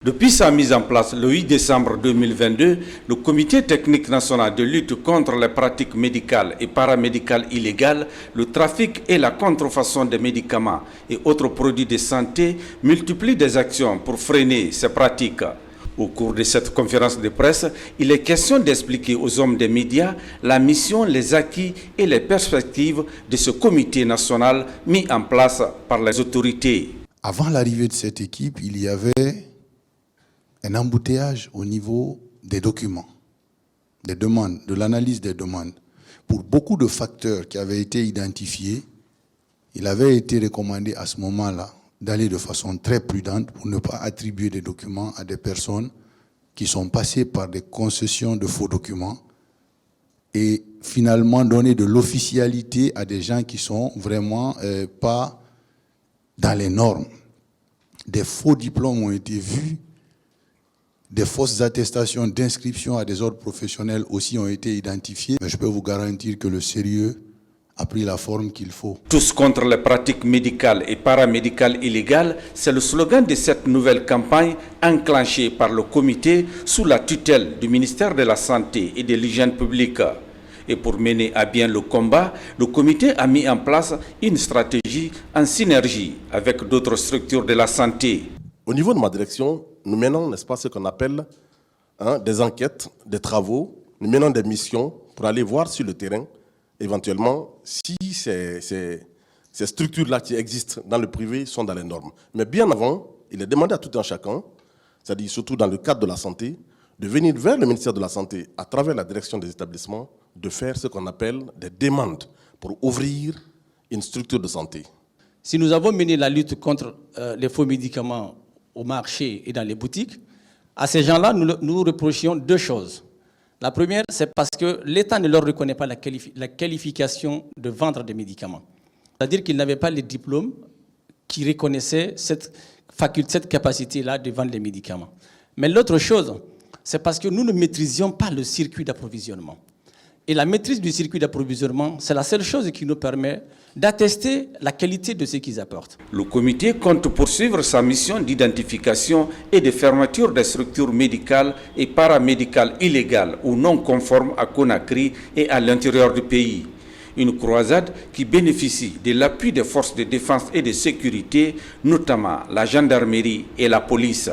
Depuis sa mise en place le 8 décembre 2022, le Comité technique national de lutte contre les pratiques médicales et paramédicales illégales, le trafic et la contrefaçon des médicaments et autres produits de santé multiplie des actions pour freiner ces pratiques. Au cours de cette conférence de presse, il est question d'expliquer aux hommes des médias la mission, les acquis et les perspectives de ce comité national mis en place par les autorités. Avant l'arrivée de cette équipe, il y avait un embouteillage au niveau des documents, des demandes, de l'analyse des demandes. Pour beaucoup de facteurs qui avaient été identifiés, il avait été recommandé à ce moment-là d'aller de façon très prudente pour ne pas attribuer des documents à des personnes qui sont passées par des concessions de faux documents et finalement donner de l'officialité à des gens qui sont vraiment pas dans les normes. Des faux diplômes ont été vus, des fausses attestations d'inscription à des ordres professionnels aussi ont été identifiées. Mais je peux vous garantir que le sérieux a pris la forme qu'il faut. Tous contre les pratiques médicales et paramédicales illégales, c'est le slogan de cette nouvelle campagne enclenchée par le comité sous la tutelle du ministère de la Santé et de l'Hygiène publique. Et pour mener à bien le combat, le comité a mis en place une stratégie en synergie avec d'autres structures de la santé. Au niveau de ma direction, nous menons, n'est-ce pas, ce qu'on appelle des enquêtes, des travaux, nous menons des missions pour aller voir sur le terrain, éventuellement, si ces structures-là qui existent dans le privé sont dans les normes. Mais bien avant, il est demandé à tout un chacun, c'est-à-dire surtout dans le cadre de la santé, de venir vers le ministère de la Santé, à travers la direction des établissements, de faire ce qu'on appelle des demandes pour ouvrir une structure de santé. Si nous avons mené la lutte contre les faux médicaments au marché et dans les boutiques, à ces gens-là, nous reprochions deux choses. La première, c'est parce que l'État ne leur reconnaît pas la qualification de vendre des médicaments. C'est-à-dire qu'ils n'avaient pas les diplômes qui reconnaissaient cette faculté, cette capacité-là de vendre les médicaments. Mais l'autre chose, c'est parce que nous ne maîtrisions pas le circuit d'approvisionnement. Et la maîtrise du circuit d'approvisionnement, c'est la seule chose qui nous permet d'attester la qualité de ce qu'ils apportent. Le comité compte poursuivre sa mission d'identification et de fermeture des structures médicales et paramédicales illégales ou non conformes à Conakry et à l'intérieur du pays. Une croisade qui bénéficie de l'appui des forces de défense et de sécurité, notamment la gendarmerie et la police.